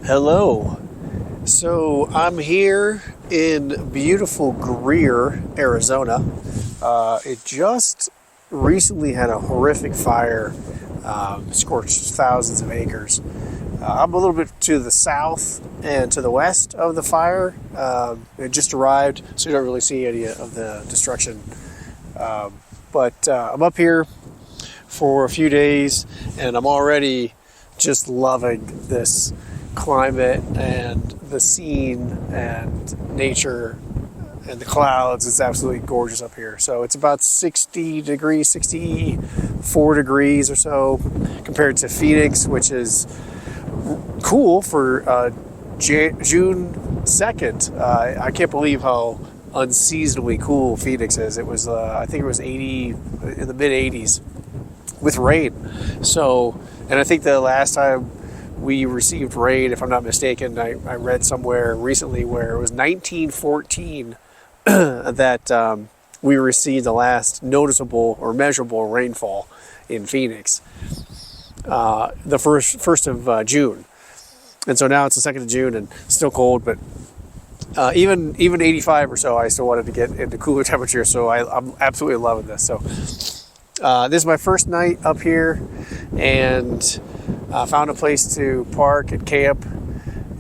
Hello. So I'm here in beautiful Greer, Arizona. It just recently had a horrific fire, scorched thousands of acres. I'm a little bit to the south and to the west of the fire. It just arrived, so you don't really see any of the destruction. But I'm up here for a few days, and I'm already just loving this climate and the scene and nature and the clouds. It's absolutely gorgeous up here. So it's about 60 degrees, 64 degrees or so compared to Phoenix, which is cool for June 2nd. I can't believe how unseasonably cool Phoenix is. It was, I think it was 80, in the mid 80s with rain. So, and I think the last time we received rain, if I'm not mistaken, I read somewhere recently where it was 1914 that we received the last noticeable or measurable rainfall in Phoenix. The first of June, and so now it's the 2nd of June and still cold, but even 85 or so, I still wanted to get into cooler temperatures. So I'm absolutely loving this. So this is my first night up here, and found a place to park and camp.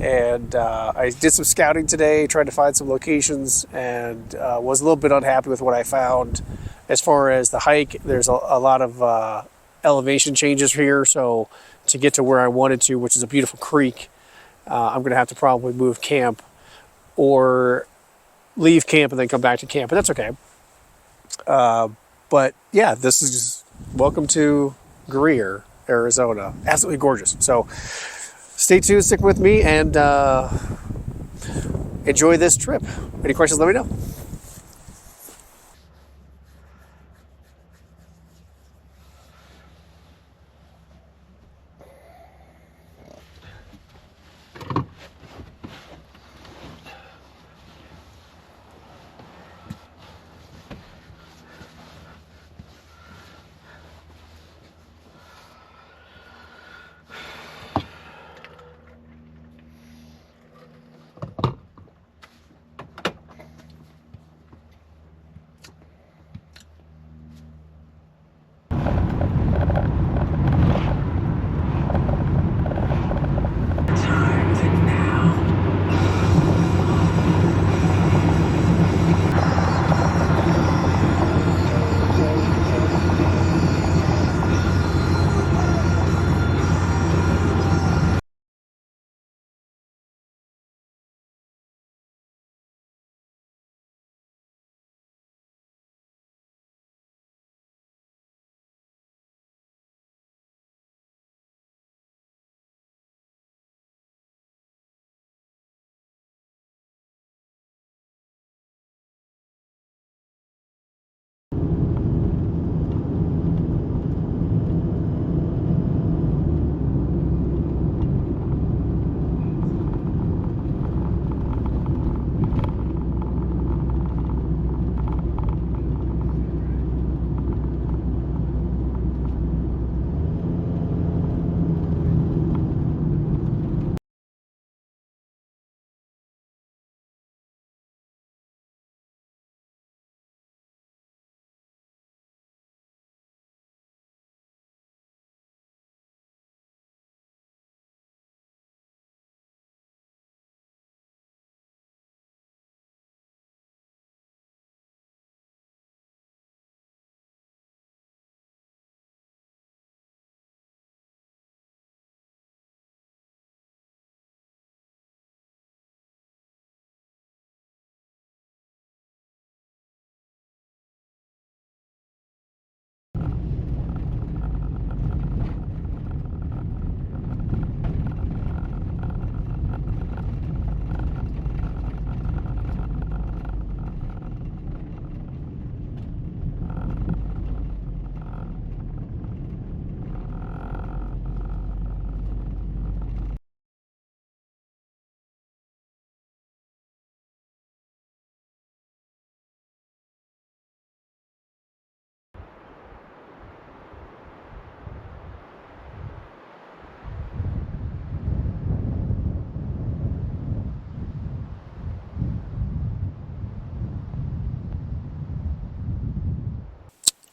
And I did some scouting today, tried to find some locations, and was a little bit unhappy with what I found. As far as the hike, there's a lot of elevation changes here, so to get to where I wanted to, which is a beautiful creek, I'm going to have to probably move camp or leave camp and then come back to camp, but that's okay. But yeah, this is just, welcome to Greer, Arizona. Absolutely gorgeous. So stay tuned, stick with me, and enjoy this trip. Any questions, let me know.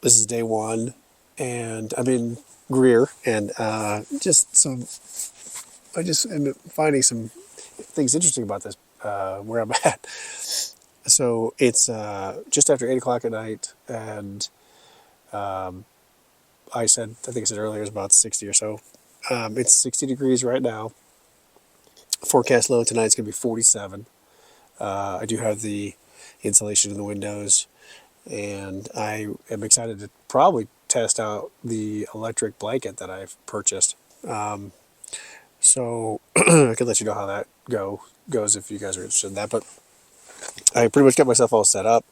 This is day one, and I'm in Greer, and I just am finding some things interesting about this, where I'm at. So it's just after 8 o'clock at night, and I think I said earlier, it's about 60 or so. It's 60 degrees right now. Forecast low tonight is going to be 47. I do have the insulation in the windows, and I am excited to probably test out the electric blanket that I've purchased. So I could let you know how that goes if you guys are interested in that. But I pretty much got myself all set up,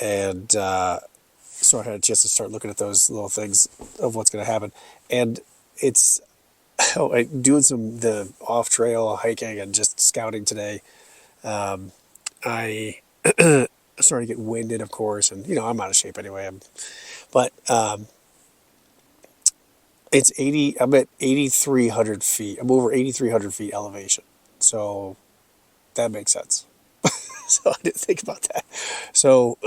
and so I had a chance to start looking at those little things of what's going to happen. And it's doing the off trail hiking and just scouting today. I started to get winded, of course, and I'm out of shape anyway. But it's 80. I'm at 8,300 feet. I'm over 8,300 feet elevation, so that makes sense. So I didn't think about that. So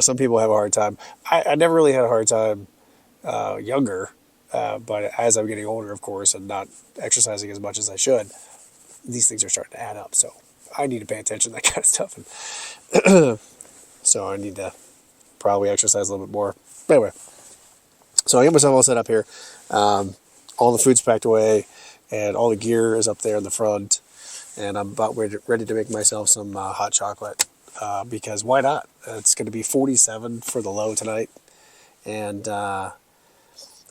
some people have a hard time. I never really had a hard time younger, but as I'm getting older, of course, and not exercising as much as I should, these things are starting to add up. So I need to pay attention to that kind of stuff, and so I need to probably exercise a little bit more. Anyway, so I got myself all set up here. All the food's packed away, and all the gear is up there in the front, and I'm about ready to make myself some hot chocolate, because why not? It's going to be 47 for the low tonight, and I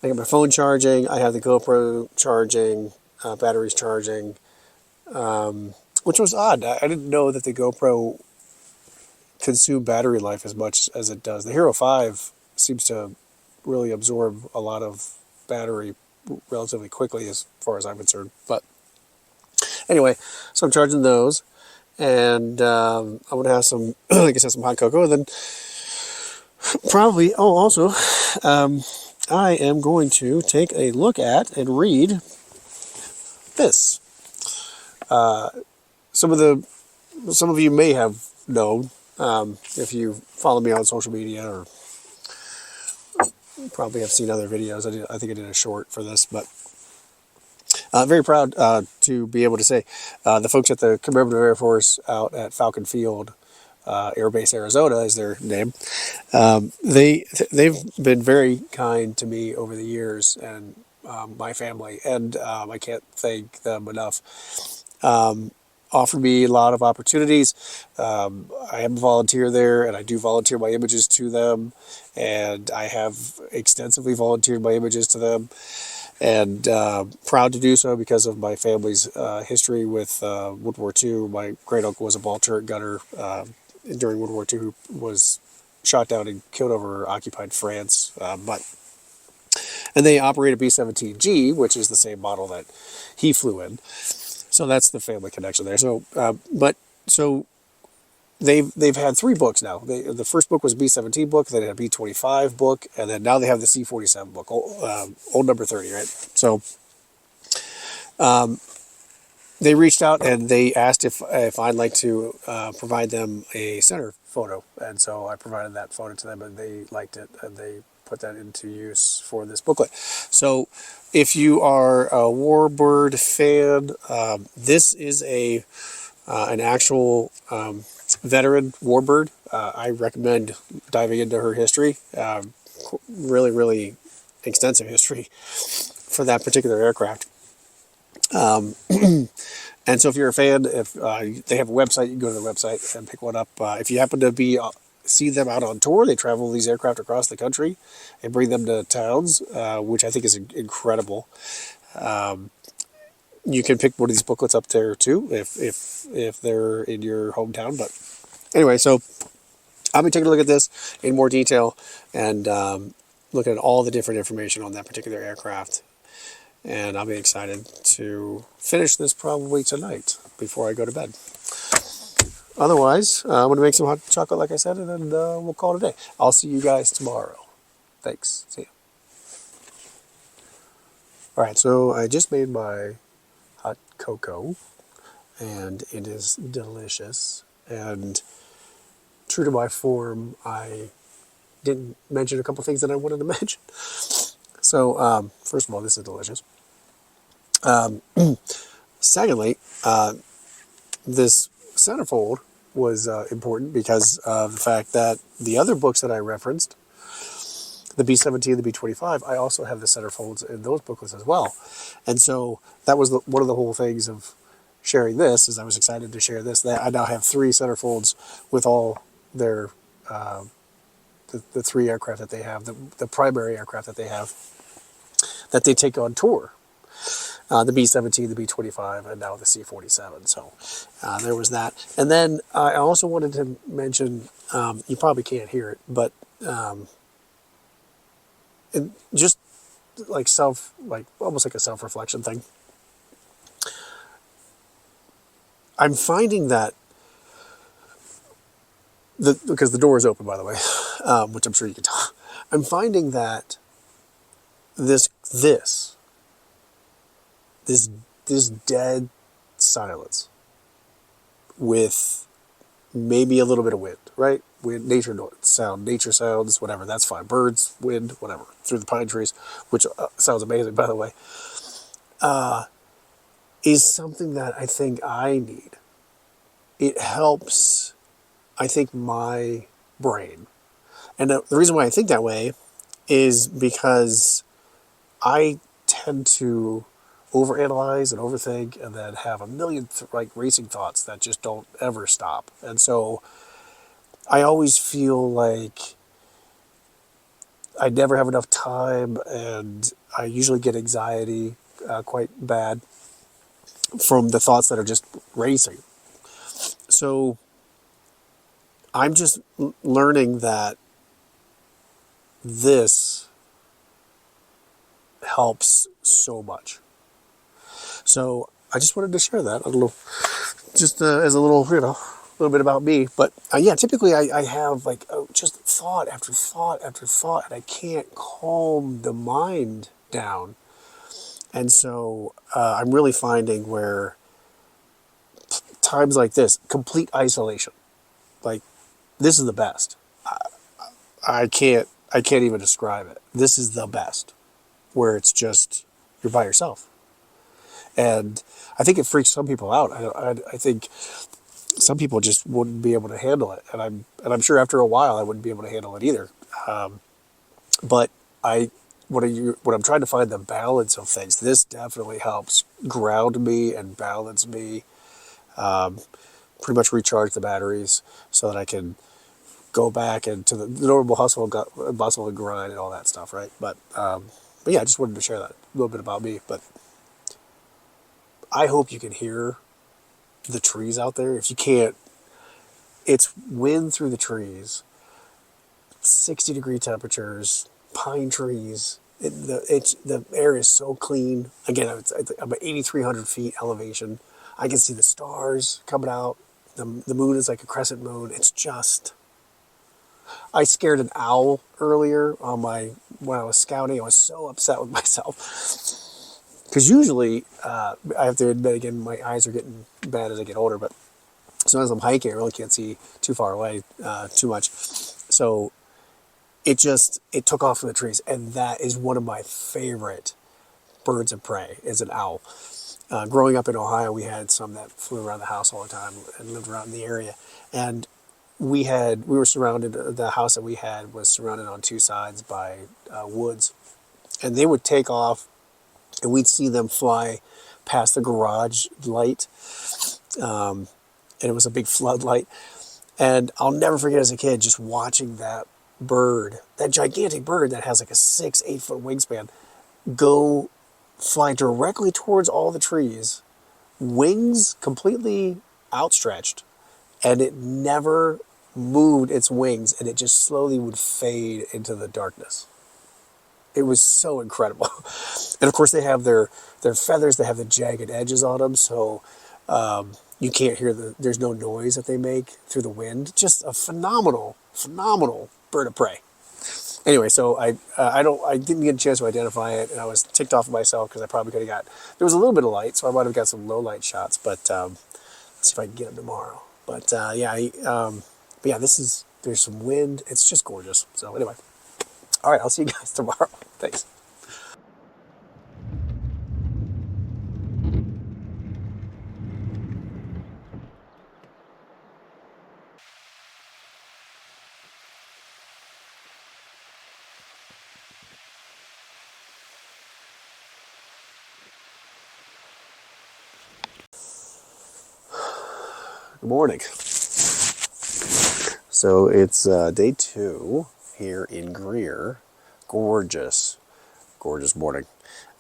got my phone charging. I have the GoPro charging, batteries charging, which was odd. I didn't know that the GoPro consumed battery life as much as it does. The Hero 5 seems to really absorb a lot of battery relatively quickly as far as I'm concerned. But anyway, so I'm charging those, and I'm going to have some, like I said, some hot cocoa, and then probably, also, I am going to take a look at and read this. Some of you may have known, if you follow me on social media, or probably have seen other videos. I think I did a short for this, but very proud to be able to say the folks at the Commemorative Air Force out at Falcon Field, Air Base, Arizona is their name. They've been very kind to me over the years, and my family, and I can't thank them enough. Offered me a lot of opportunities. I am a volunteer there, and I do volunteer my images to them, and I have extensively volunteered my images to them, and proud to do so because of my family's history with World War II. My great uncle was a ball turret gunner during World War II, who was shot down and killed over occupied France. And they operate a B-17G, which is the same model that he flew in. So that's the family connection there. So, so they've had 3 books now. The first book was a B-17 book, then a B-25 book, and then now they have the C-47 book, old number 30, right? So they reached out and they asked if I'd like to provide them a center photo, and so I provided that photo to them, and they liked it, and they put that into use for this booklet. So if you are a Warbird fan, this is an actual veteran Warbird. I recommend diving into her history. Really, really extensive history for that particular aircraft. And so if you're a fan, if they have a website, you can go to the website and pick one up. If you happen to see them out on tour, they travel these aircraft across the country and bring them to towns, which I think is incredible. You can pick one of these booklets up there too, if they're in your hometown. But anyway, so I'll be taking a look at this in more detail and looking at all the different information on that particular aircraft. And I'll be excited to finish this probably tonight before I go to bed. Otherwise, I'm going to make some hot chocolate, like I said, and then we'll call it a day. I'll see you guys tomorrow. Thanks. See ya. All right, so I just made my hot cocoa, and it is delicious. And true to my form, I didn't mention a couple things that I wanted to mention. So, first of all, this is delicious. Secondly, this centerfold was important because of the fact that the other books that I referenced, the B-17, the B-25, I also have the centerfolds in those booklets as well. And so that was one of the whole things of sharing this, is I was excited to share this. That I now have 3 centerfolds with all their, the 3 aircraft that they have, the primary aircraft that they have, that they take on tour. The B-17, the B-25, and now the C-47. So there was that. And then I also wanted to mention, you probably can't hear it, but just like almost like a self-reflection thing. I'm finding that, because the door is open, by the way, which I'm sure you can tell. I'm finding that this dead silence with maybe a little bit of wind, right? Wind, nature sounds, whatever, that's fine. Birds, wind, whatever, through the pine trees, which sounds amazing, by the way, is something that I think I need. It helps, I think, my brain. And the reason why I think that way is because I tend to overanalyze and overthink and then have a million racing thoughts that just don't ever stop. And so I always feel like I never have enough time, and I usually get anxiety quite bad from the thoughts that are just racing. So I'm just learning that this helps so much. So I just wanted to share that a little, just as a little, a little bit about me. But yeah, typically I have just thought after thought after thought, and I can't calm the mind down. And so I'm really finding where times like this, complete isolation, like this is the best. I can't even describe it. This is the best, where it's just you're by yourself. And I think it freaks some people out. I think some people just wouldn't be able to handle it, and I'm sure after a while I wouldn't be able to handle it either. But when I'm trying to find the balance of things, this definitely helps ground me and balance me. Pretty much recharge the batteries so that I can go back into the normal bustle and grind and all that stuff, right? But yeah, I just wanted to share that a little bit about me. But I hope you can hear the trees out there. If you can't, it's wind through the trees, 60-degree temperatures, pine trees. The air is so clean. Again, I'm at 8,300 feet elevation. I can see the stars coming out. The moon is like a crescent moon. It's just... I scared an owl earlier when I was scouting. I was so upset with myself. Because usually, I have to admit again, my eyes are getting bad as I get older, but so as I'm hiking, I really can't see too far away too much. So it took off from the trees, and that is one of my favorite birds of prey, is an owl. Growing up in Ohio, we had some that flew around the house all the time and lived around in the area. And we were surrounded, the house that we had was surrounded on 2 sides by woods. And they would take off, and we'd see them fly past the garage light. And it was a big floodlight. And I'll never forget as a kid just watching that bird, that gigantic bird that has like a 6-8 foot wingspan, go fly directly towards all the trees, wings completely outstretched, and it never moved its wings, and it just slowly would fade into the darkness. It was so incredible. And of course they have their feathers, they have the jagged edges on them, so you can't hear there's no noise that they make through the wind. Just a phenomenal bird of prey. Anyway, so I didn't get a chance to identify it, and I was ticked off at myself because I probably could have there was a little bit of light, so I might have got some low light shots, but let's see if I can get them tomorrow. But yeah, But yeah, there's some wind. It's just gorgeous. So anyway, all right, I'll see you guys tomorrow. Thanks. Good morning. So it's day 2 here in Greer. Gorgeous, gorgeous morning.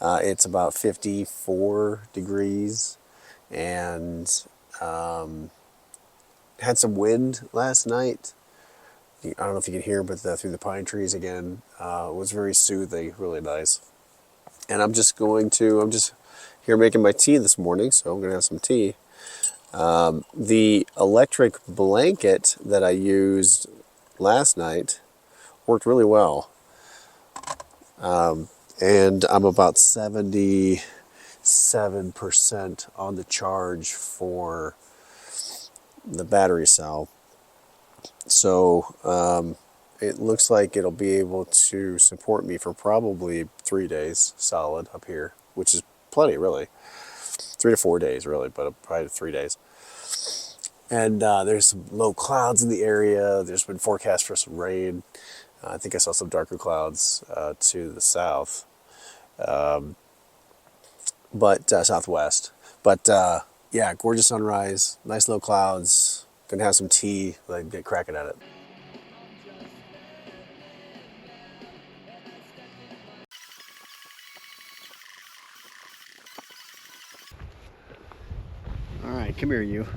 It's about 54 degrees and had some wind last night. I don't know if you can hear, but through the pine trees again, it was very soothing, really nice. And I'm just here making my tea this morning, so I'm going to have some tea. The electric blanket that I used last night worked really well. And I'm about 77% on the charge for the battery cell. So it looks like it'll be able to support me for probably 3 days solid up here, which is plenty, really. 3 to 4 days, really, but probably 3 days. And there's some low clouds in the area. There's been forecast for some rain. I think I saw some darker clouds to the south, but southwest. But yeah, gorgeous sunrise, nice low clouds. Gonna have some tea, like get cracking at it. All right, come here, you.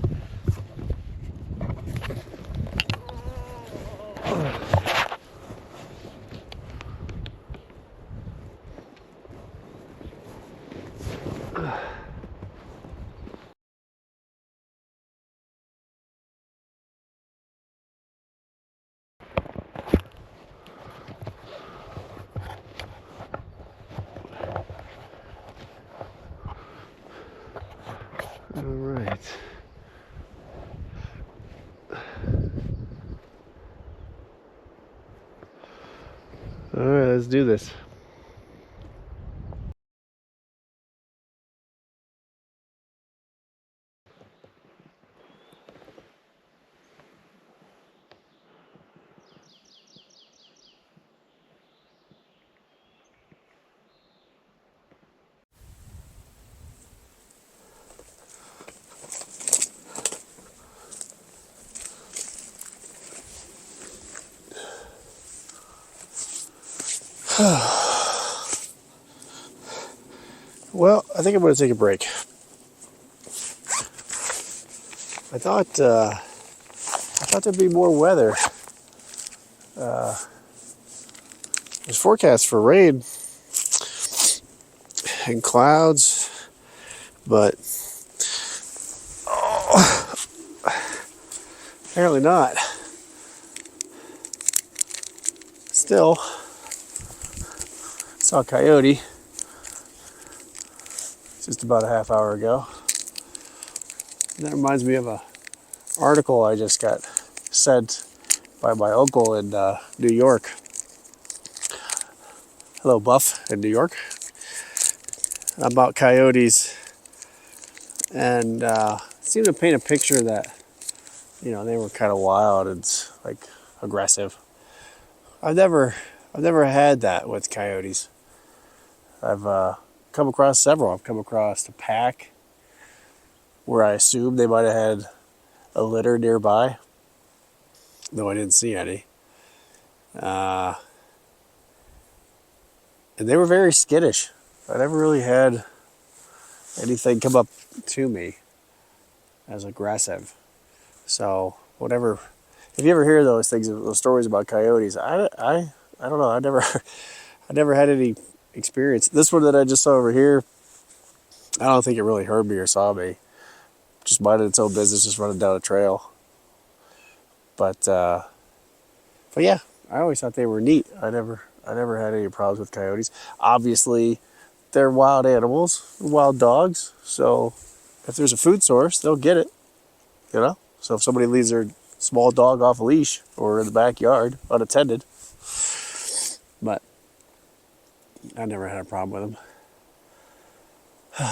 All right. All right, let's do this. Well, I think I'm going to take a break. I thought there'd be more weather. There's forecast for rain and clouds, but apparently not. Still, saw a coyote just about a half hour ago. And that reminds me of an article I just got sent by my uncle in New York. Hello, Buff in New York. About coyotes, and seemed to paint a picture that they were kind of wild and like aggressive. I've never had that with coyotes. I've come across several. I've come across a pack where I assumed they might have had a litter nearby, though I didn't see any. And they were very skittish. I never really had anything come up to me as aggressive. So whatever, if you ever hear those things, those stories about coyotes, I don't know. I never had any experience. This one that I just saw over here, I don't think it really heard me or saw me. Just minded its own business, just running down a trail. But yeah, I always thought they were neat. I never had any problems with coyotes. Obviously, they're wild animals, wild dogs. So if there's a food source, they'll get it. So if somebody leaves their small dog off a leash or in the backyard, unattended. But I never had a problem with them.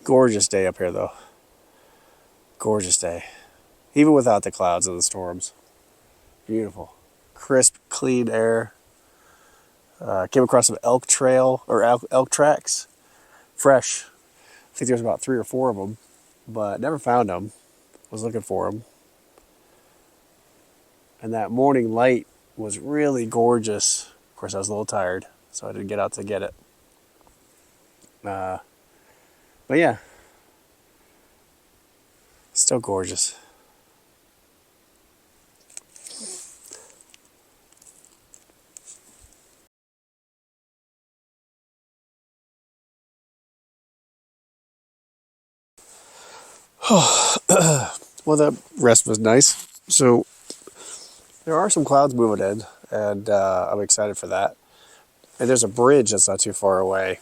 Gorgeous day up here, though. Gorgeous day. Even without the clouds and the storms. Beautiful. Crisp, clean air. Came across some elk trail, or elk tracks. Fresh. I think there was about 3 or 4 of them, but never found them. Was looking for them. And that morning light was really gorgeous. Of course, I was a little tired, so I didn't get out to get it. But yeah, still gorgeous. Well, the rest was nice. So there are some clouds moving in, and I'm excited for that. And there's a bridge that's not too far away.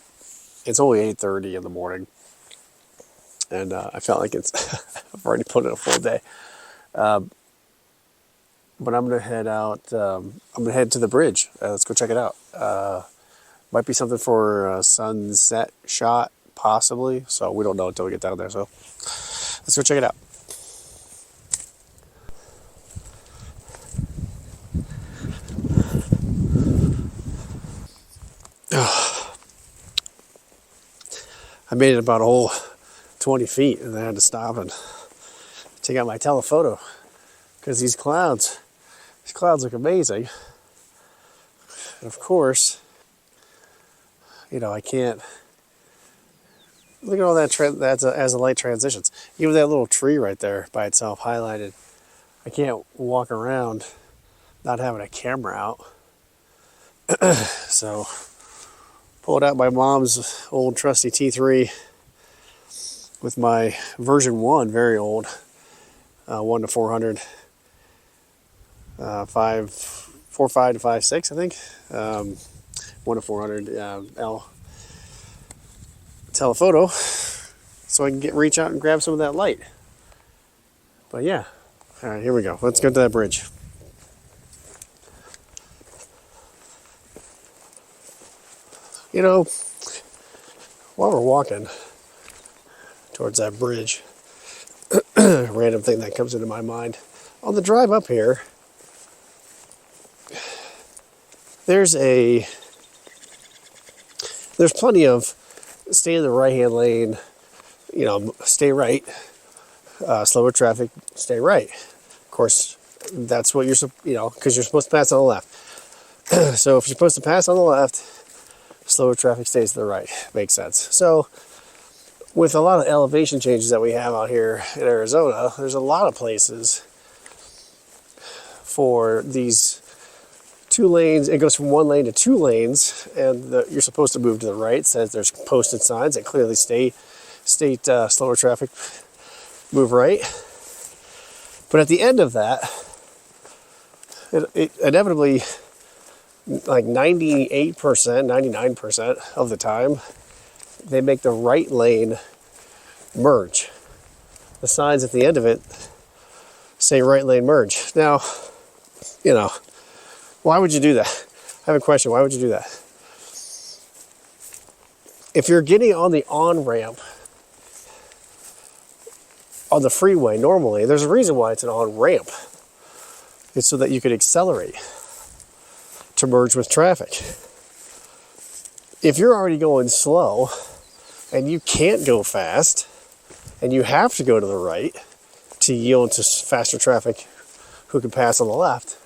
It's only 8:30 in the morning, and I felt like I've already put in a full day. But I'm gonna head out. I'm gonna head to the bridge. Let's go check it out. Might be something for a sunset shot, possibly. So we don't know until we get down there. So let's go check it out. I made it about a whole 20 feet, and I had to stop and take out my telephoto because these clouds look amazing. And of course, I can't look at all that as the light transitions. Even that little tree right there by itself highlighted. I can't walk around not having a camera out. So pulled out my mom's old trusty T3 with my version 1, very old, 1 to 400, 4.5 to 5.6, I think, 1 to 400 L telephoto, so I can reach out and grab some of that light. But yeah, all right, here we go. Let's go to that bridge. While we're walking towards that bridge, random thing that comes into my mind. On the drive up here, there's plenty of stay in the right-hand lane, stay right, slower traffic, stay right. Of course, that's what because you're supposed to pass on the left. So if you're supposed to pass on the left, slower traffic stays to the right. Makes sense. So with a lot of elevation changes that we have out here in Arizona, there's a lot of places for these 2 lanes. It goes from 1 lane to 2 lanes, and you're supposed to move to the right. It says there's posted signs that clearly state slower traffic, move right. But at the end of that, it inevitably, like 98%, 99% of the time, they make the right lane merge. The signs at the end of it say right lane merge. Now, why would you do that? I have a question. Why would you do that? If you're getting on the on-ramp on the freeway normally, there's a reason why it's an on-ramp. It's so that you could accelerate to merge with traffic. If you're already going slow and you can't go fast and you have to go to the right to yield to faster traffic who can pass on the left,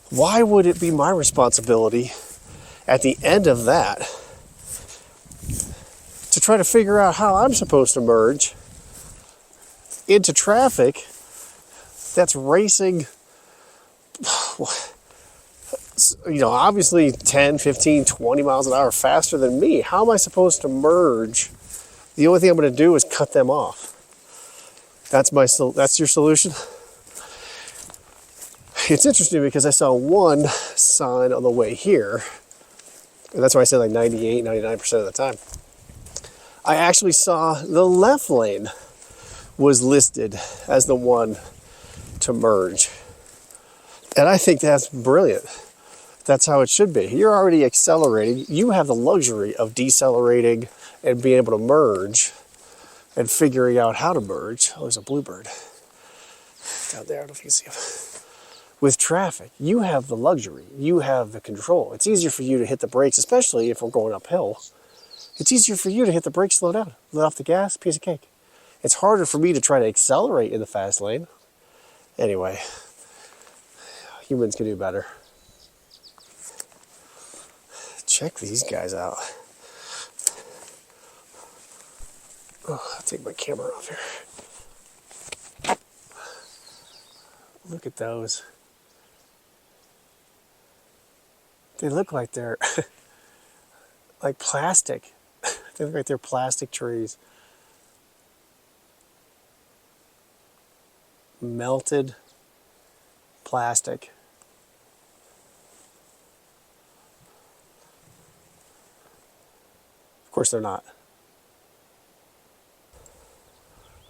why would it be my responsibility at the end of that to try to figure out how I'm supposed to merge into traffic that's racing, obviously 10, 15, 20 miles an hour faster than me? How am I supposed to merge? The only thing I'm going to do is cut them off. That's your solution? It's interesting because I saw one sign on the way here, and that's why I said like 98, 99% of the time. I actually saw the left lane was listed as the one to merge. And I think that's brilliant. That's how it should be. You're already accelerating. You have the luxury of decelerating and being able to merge and figuring out how to merge. Oh, there's a bluebird down there. I don't know if you can see him. With traffic, you have the luxury. You have the control. It's easier for you to hit the brakes, especially if we're going uphill. It's easier for you to hit the brakes, slow down, let off the gas, piece of cake. It's harder for me to try to accelerate in the fast lane. Anyway, humans can do better. Check these guys out. Oh, I'll take my camera off here. Look at those. They look like they're like plastic. They look like they're plastic trees. Melted plastic. Of course they're not.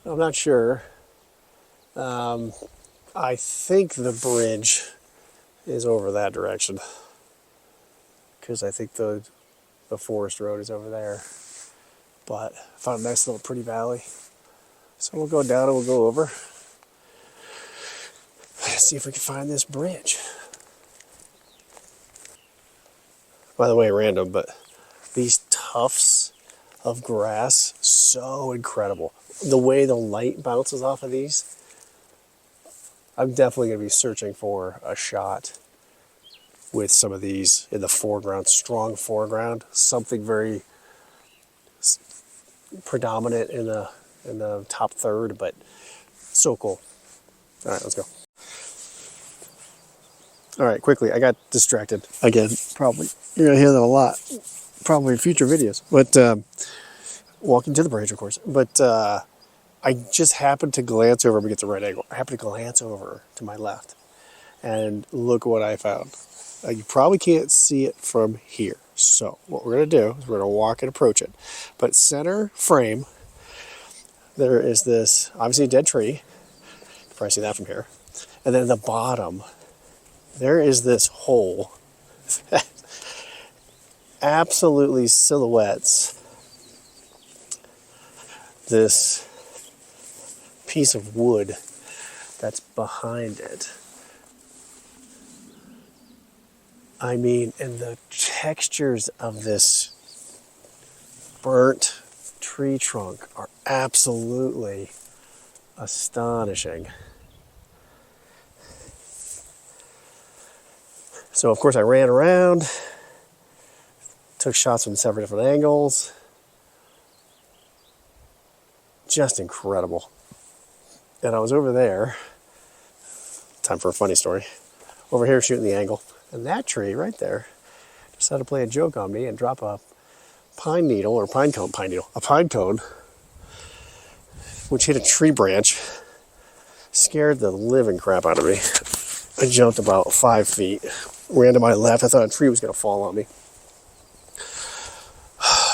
I'm not sure. I think the bridge is over that direction, because I think the forest road is over there. But I found a nice little pretty valley. So we'll go down and we'll go over. See if we can find this bridge. By the way, random, but these tufts of grass, so incredible. The way the light bounces off of these, I'm definitely going to be searching for a shot with some of these in the foreground, strong foreground, something very predominant in the top third, but so cool. All right, let's go. All right, quickly, I got distracted again. Probably you're gonna hear that a lot, probably in future videos. But walking to the bridge, of course. But I just happened to glance over. Let me get the right angle. I happened to glance over to my left, and look what I found. You probably can't see it from here. So what we're gonna do is we're gonna walk and approach it. But center frame, there is this obviously a dead tree. You can probably see that from here. And then at the bottom, there is this hole that absolutely silhouettes this piece of wood that's behind it. I mean, and the textures of this burnt tree trunk are absolutely astonishing. So, of course, I ran around, took shots from several different angles. Just incredible. And I was over there, time for a funny story, over here shooting the angle. And that tree right there decided to play a joke on me and drop a pine needle, or pine cone, which hit a tree branch, scared the living crap out of me. I jumped about 5 feet, ran to my left. I thought a tree was going to fall on me.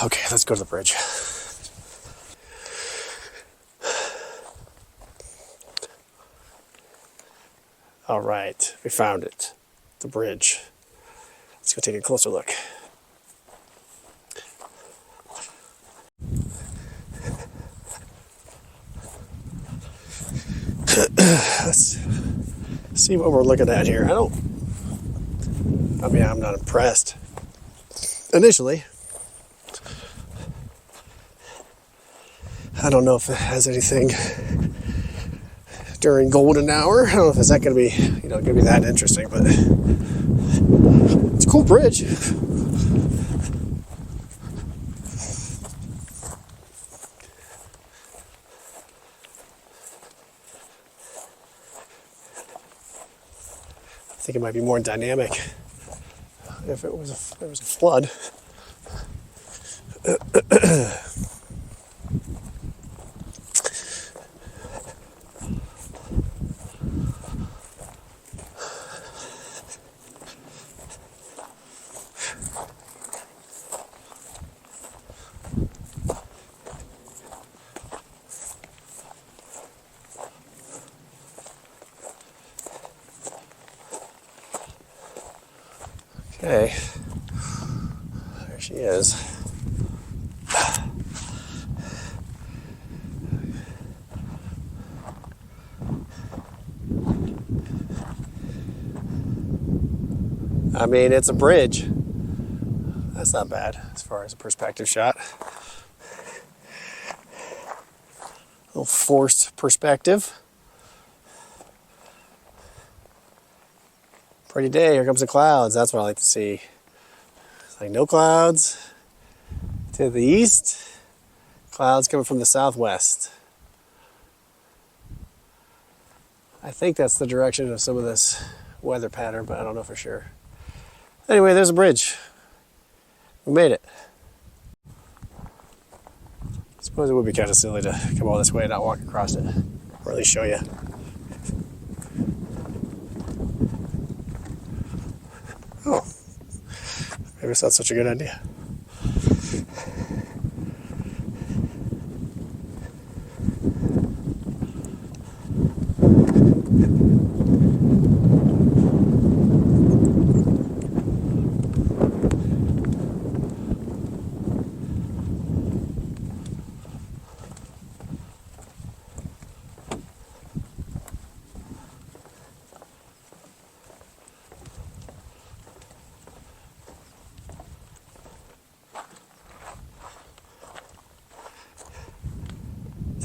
Okay, let's go to the bridge. All right, we found it. The bridge. Let's go take a closer look. Let's see what we're looking at here. I'm not impressed initially. I don't know if it has anything during golden hour. I don't know if it's not going to be, going to be that interesting, but it's a cool bridge. I think it might be more dynamic if it was a flood. Okay, there she is. I mean, it's a bridge. That's not bad as far as a perspective shot. A little forced perspective. Pretty day. Here comes the clouds. That's what I like to see. It's like no clouds to the east, clouds coming from the southwest. I think that's the direction of some of this weather pattern, but I don't know for sure. Anyway, there's a bridge. We made it. I suppose it would be kind of silly to come all this way and not walk across it, or at least show you. Oh, maybe it's not such a good idea.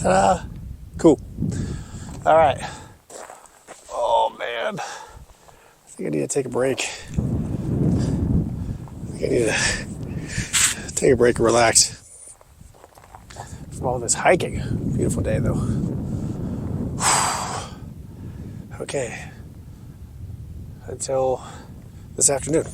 Ta-da! Cool. All right. Oh man, I think I need to take a break. I think I need to take a break and relax from all this hiking. Beautiful day though. Okay. Until this afternoon.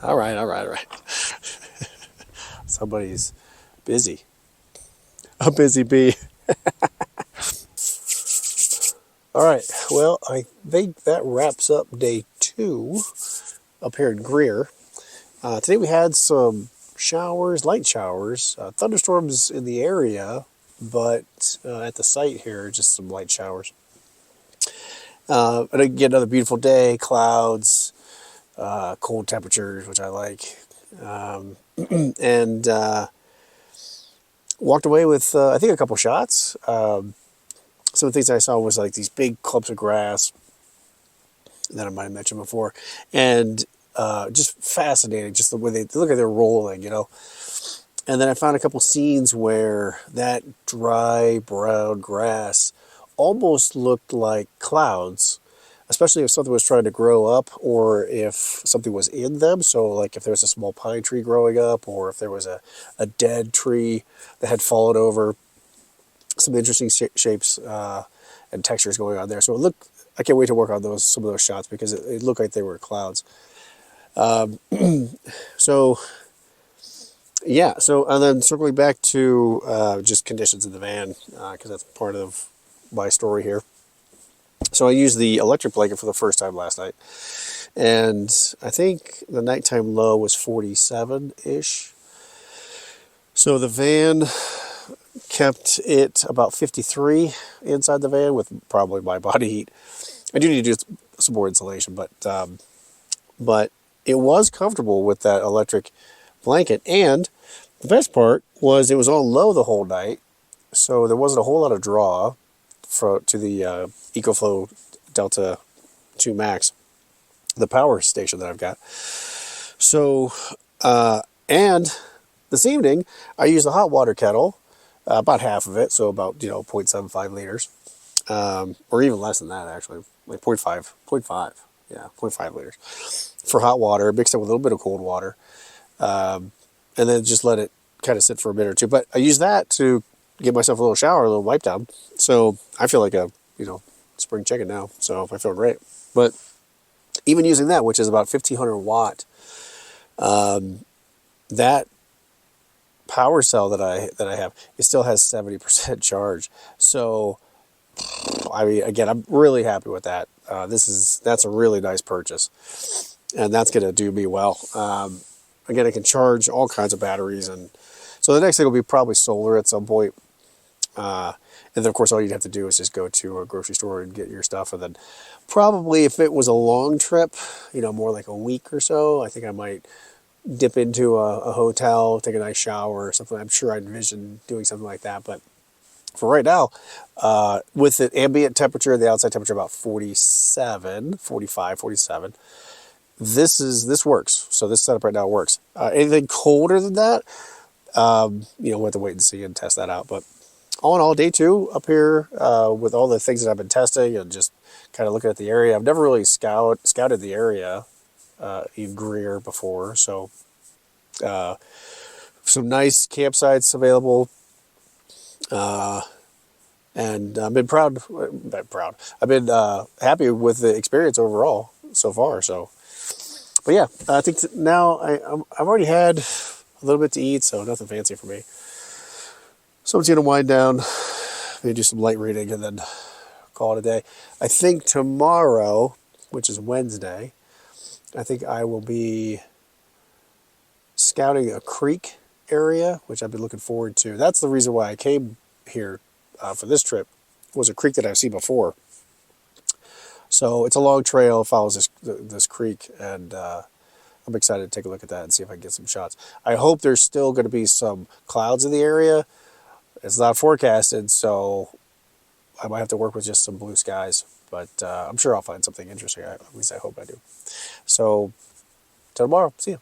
All right. Somebody's busy. A busy bee. All right, well, I think that wraps up day 2 up here in Greer. Today we had some showers, light showers, thunderstorms in the area, but at the site here, just some light showers. And again, another beautiful day, clouds, cold temperatures, which I like. And walked away with, I think, a couple shots. Some of the things I saw was like these big clumps of grass that I might have mentioned before. And just fascinating, just the way they look like they're rolling, you know. And then I found a couple scenes where that dry brown grass almost looked like clouds, especially if something was trying to grow up or if something was in them. So like if there was a small pine tree growing up or if there was a dead tree that had fallen over. Some interesting shapes and textures going on there. So it looked, I can't wait to work on some of those shots because it looked like they were clouds. So yeah, and then circling back to just conditions in the van, because that's part of my story here. So I used the electric blanket for the first time last night, and I think the nighttime low was 47-ish. So the van kept it about 53 inside the van with probably my body heat. I do need to do some more insulation, but it was comfortable with that electric blanket. And the best part was it was on low the whole night, so there wasn't a whole lot of draw to the EcoFlow Delta 2 Max, the power station that I've got. So, and this evening I used a hot water kettle, about half of it, so about 0.75 liters, or even less than that actually, like 0.5, yeah, 0.5 liters for hot water, mixed it with a little bit of cold water, and then just let it kind of sit for a minute or two. But I use that to give myself a little shower, a little wipe down. So I feel like a spring chicken now. So I feel great. But even using that, which is about 1,500 watt That power cell that I have, it still has 70% charge. So I mean, again, I'm really happy with that. That's a really nice purchase, and that's going to do me well. Again, I can charge all kinds of batteries, and so the next thing will be probably solar at some point. And then, of course, all you'd have to do is just go to a grocery store and get your stuff. And then probably if it was a long trip, more like a week or so, I think I might dip into a hotel, take a nice shower or something. I'm sure I'd envision doing something like that. But for right now, with the ambient temperature, the outside temperature about 47, 45, 47, this works. So this setup right now works. Anything colder than that, we'll have to wait and see and test that out. But all in all, day two up here with all the things that I've been testing and just kind of looking at the area. I've never really scouted the area in Greer before, so some nice campsites available, and I've been proud. I've been happy with the experience overall so far. So, but yeah, I think now I've already had a little bit to eat, so nothing fancy for me. So I'm just gonna wind down, maybe do some light reading, and then call it a day. I think tomorrow, which is Wednesday, I think I will be scouting a creek area, which I've been looking forward to. That's the reason why I came here for this trip, was a creek that I've seen before. So it's a long trail, follows this creek, and I'm excited to take a look at that and see if I can get some shots. I hope there's still going to be some clouds in the area. It's not forecasted, so I might have to work with just some blue skies, but I'm sure I'll find something interesting. At least I hope I do. So, till tomorrow. See you.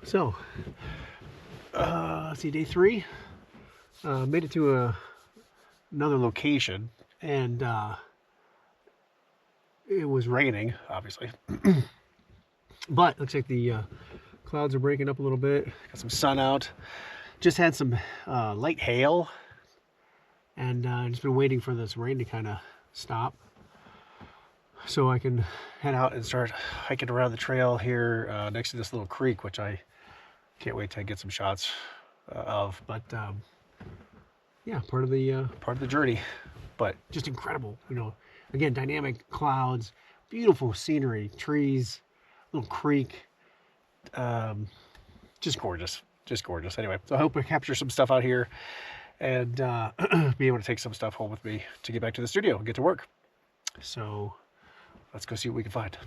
So, let's see, day three. Made it to another location, and it was raining, obviously. But looks like the clouds are breaking up a little bit. Got some sun out. Just had some light hail, and just been waiting for this rain to kind of stop so I can head out and start hiking around the trail here next to this little creek, which I can't wait to get some shots of. But yeah, part of the journey. But just incredible, Again, dynamic clouds, beautiful scenery, trees, little creek, just gorgeous, just gorgeous. Anyway, so I hope I capture some stuff out here and be able to take some stuff home with me to get back to the studio and get to work. So let's go see what we can find.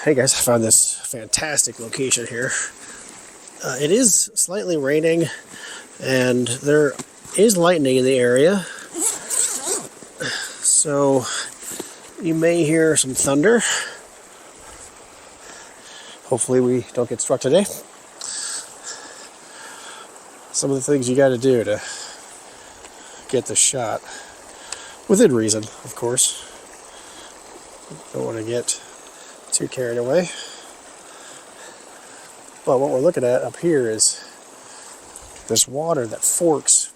Hey guys, I found this fantastic location here. It is slightly raining, and there is lightning in the area, so you may hear some thunder. Hopefully we don't get struck today. Some of the things you got to do to get the shot, within reason, of course. Don't want to get too carried away. But what we're looking at up here is this water that forks,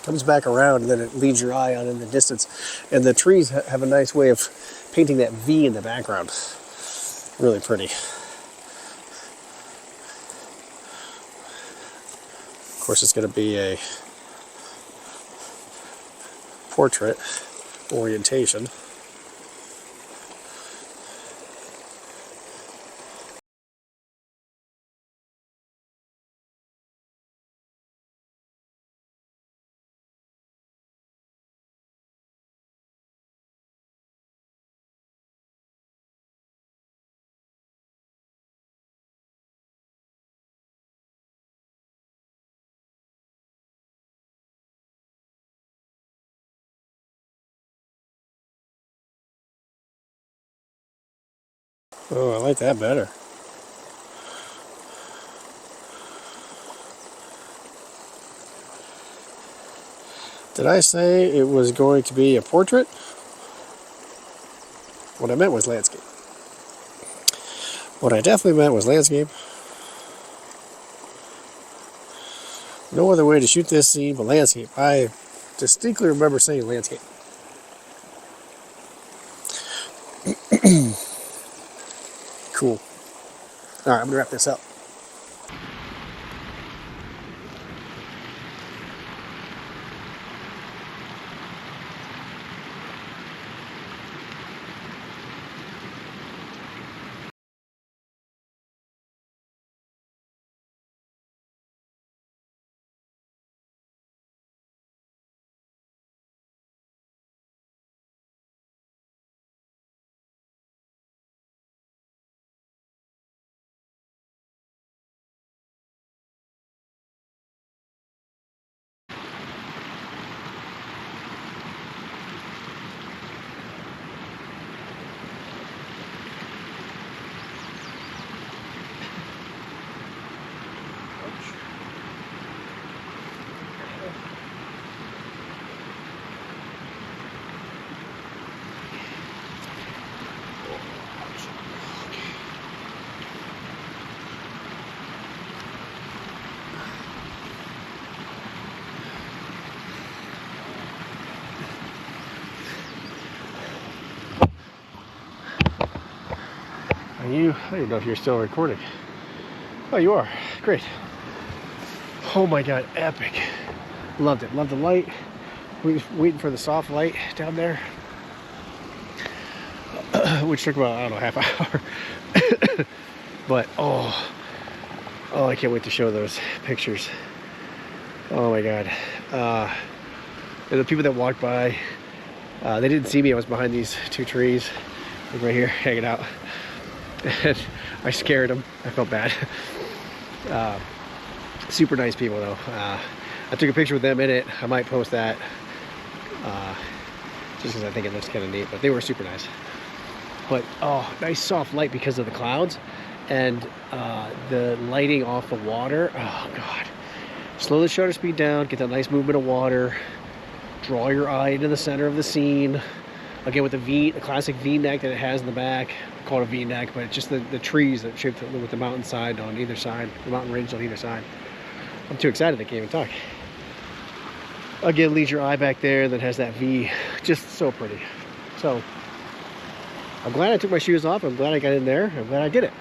comes back around, and then it leads your eye out in the distance. And the trees have a nice way of painting that V in the background. Really pretty. Of course, it's going to be a portrait orientation. Oh, I like that better. Did I say it was going to be a portrait? What I meant was landscape. What I definitely meant was landscape. No other way to shoot this scene but landscape. I distinctly remember saying landscape. Cool. Alright, I'm gonna wrap this up. I don't know if you're still recording. Oh, you are. Great. Oh my god, epic. Loved it. Loved the light. Waiting for the soft light down there. Which took about, I don't know, half hour. But, oh, I can't wait to show those pictures. Oh my god. And the people that walked by, they didn't see me. I was behind these two trees, like right here, hanging out. And I scared them. I felt bad. Super nice people though. I took a picture with them in it. I might post that just because I think it looks kind of neat, but they were super nice. But oh, nice soft light because of the clouds and the lighting off the water. Oh god. Slow the shutter speed down, get that nice movement of water, draw your eye into the center of the scene. Again, with the classic V-neck that it has in the back. I call it a V-neck, but it's just the trees that shaped with the mountainside on either side, the mountain ridge on either side. I'm too excited I can't even talk. Again, leads your eye back there that has that V. Just so pretty. So, I'm glad I took my shoes off. I'm glad I got in there. I'm glad I did it.